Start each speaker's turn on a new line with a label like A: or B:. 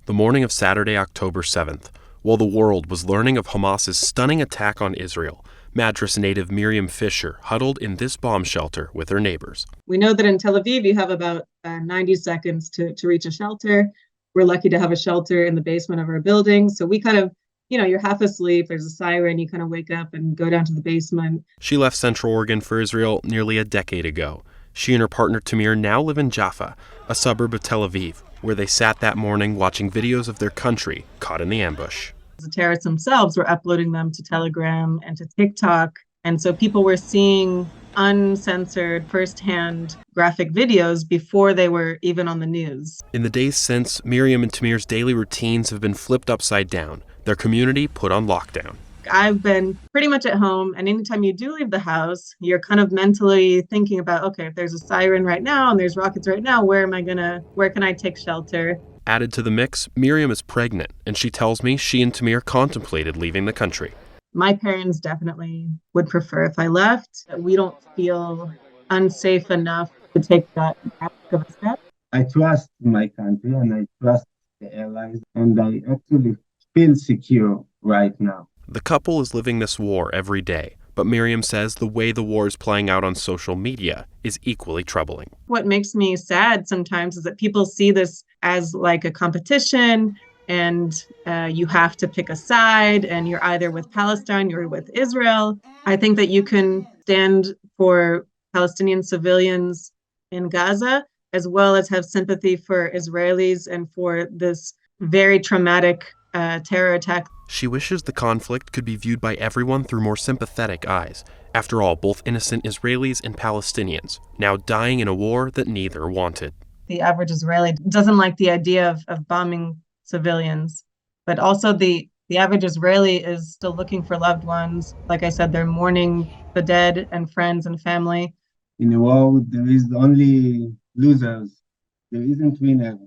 A: The morning of Saturday, October 7th, while the world was learning of Hamas's stunning attack on Israel, Madras native Miriam Fisher huddled in this bomb shelter with her neighbors.
B: We know that in Tel Aviv, you have about 90 seconds to reach a shelter. We're lucky to have a shelter in the basement of our building. So we kind of, you're half asleep, there's a siren, you kind of wake up and go down to the basement.
A: She left Central Oregon for Israel nearly a decade ago. She and her partner Tamir now live in Jaffa, a suburb of Tel Aviv, where they sat that morning watching videos of their country caught in the ambush.
B: The terrorists themselves were uploading them to Telegram and to TikTok. And so people were seeing uncensored, firsthand graphic videos before they were even on the news.
A: In the days since, Miriam and Tamir's daily routines have been flipped upside down, their community put on lockdown.
B: I've been pretty much at home, and anytime you do leave the house, you're kind of mentally thinking about, okay, if there's a siren right now and there's rockets right now, where can I take shelter?
A: Added to the mix, Miriam is pregnant, and she tells me she and Tamir contemplated leaving the country.
B: My parents definitely would prefer if I left. We don't feel unsafe enough to take that of a step.
C: I trust my country and I trust the allies, and I actually feel secure right now.
A: The couple is living this war every day, but Miriam says the way the war is playing out on social media is equally troubling.
B: What makes me sad sometimes is that people see this as like a competition, and you have to pick a side, and you're either with Palestine, you're with Israel. I think that you can stand for Palestinian civilians in Gaza, as well as have sympathy for Israelis and for this very traumatic terror attack.
A: She wishes the conflict could be viewed by everyone through more sympathetic eyes. After all, both innocent Israelis and Palestinians, now dying in a war that neither wanted.
B: The average Israeli doesn't like the idea of bombing civilians, but also the average Israeli is still looking for loved ones. Like I said, they're mourning the dead and friends and family.
C: In a war, there is only losers. There isn't winner.